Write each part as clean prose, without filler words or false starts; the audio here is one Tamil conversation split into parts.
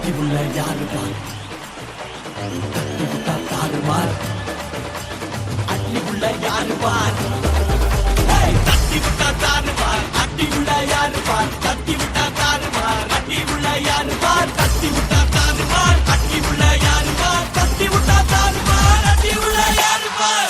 அட்டி உள்ள யாரு பார் தட்டி விட்டா தாறுமார் அட்டி உள்ள யாரு பார் தட்டி விட்டா தாறுமார் அட்டி உள்ள யாரு பார் தட்டி விட்டா தாறுமார் அட்டி உள்ள யாரு பார் தட்டி விட்டா தாறுமார் அட்டி உள்ள யாரு பார் தட்டி விட்டா தாறுமார் அட்டி உள்ள யாரு பார்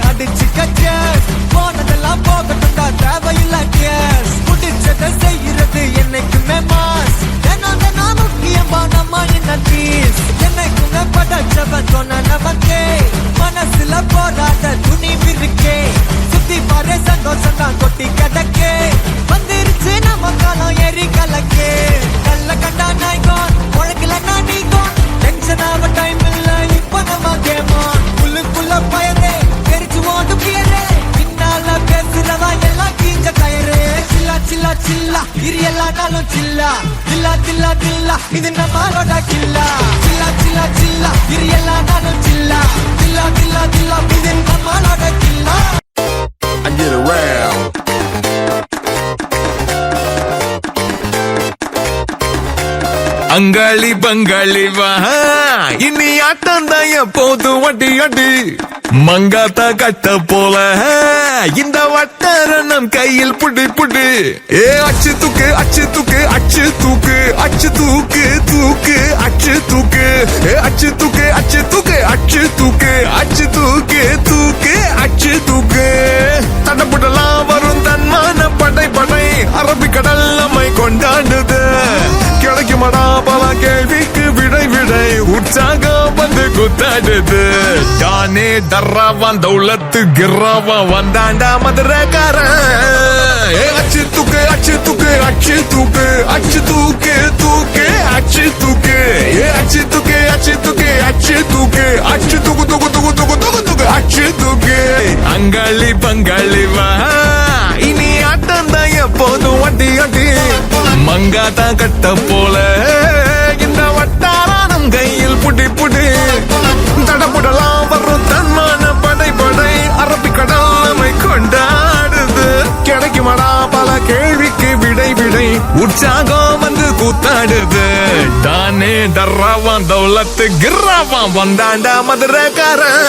அடிச்சு கச்சேஸ் போனதெல்லாம் போகட்டும்டா தேவையில்ல கேஸ் முடிச்சதை செய்யறது என்னைக்குமே மாஸ் தினம் முக்கியமா நம்ம என்ன பீஸ் என்னைக்குமே படைச்சவன் சொன்ன நமக்கே மனசுல போராட துணிவு இருக்கே சுத்தி பாரு சந்தோஷம் தான் கொட்டி கிடக்கே வந்துருச்சு நம்ம காலம் ஏறி கலக்கே நல்ல கண்டா நாய்கோன் உழைக்கலன்னா நீங்கோன் டென்ஷன் ஆக டைம் இல்ல இப்ப நம்ம கேமான் புல்லுக்குள்ள பயரே பின்னால பேசுறவா எல்லாம் கீஞ்ச கயிறு சில்லா சில்லா சில்லா இது எல்லானாலும் சில்லா தில்லா தில்லா தில்லா இது நம்மளோட கில்லா சில்லா சில்லா சில்லா இது எல்லானாலும் சில்லா தில்லா தில்லா தில்லா இது நம்மளோட கில்லா I get around. அங்காளி பங்காளி வா இனி ஆட்டம் தான் எப்போது வட்டி அடி மங்காத்தா கட்ட போல இந்த வட்டாரம் கையில் புடி புடி ஏ அச்சு தூக்கு அச்சு தூக்கு அச்சு தூக்கு அச்சு தூக்கு தூக்கு அச்சு தூக்கு ஏ அச்சு தூக்கு அச்சு தூக்கு அச்சு தூக்கு அச்சு தூக்கு தூக்கு அச்சு தூக்கு தடப்புடலாம் வரும் தன்மான படை படை அரபிக்கடல் நம்மை கொண்டாடுது கிடைக்குமடா பல கேள்விக்கு விடை விடை உற்சாகம் வந்து குத்தாடுது தானே தர்றாவான் தௌலத்து கிர்றாவான் வந்தாண்டா மதுரக்காரன் அச்சு தூக்கு அச்சு தூக்கு அச்சு தூக்கு அச்சு தூக்கு தூக்கு அச்சு தூக்கு அச்சு தூக்கு அச்சு தூக்கு அச்சு தூக்கு அச்சு தூக்கு தூக்கு தூக்கு தூக்கு தூக்கு தூக்கு அச்சு தூக்கு அங்காளி பங்காளி வா இனி ஆட்டம் தான் எப்போதும் வட்டி அட்டி மங்காத்தா கட்ட போல இந்த வட்டாரம் கையில் புடி புடி தடப்புடலாம் வரும் தன்மான படை படை அரபிக்கடல் நம்மை கொண்டாடுது கிடைக்குமடா பல கேள்விக்கு விடை விடை உற்சாகம் வந்து கூத்தாடுது தானே டர்ராவான் தௌலத்து கிர்ராவான் வந்தாண்டா மதுரக்காரன்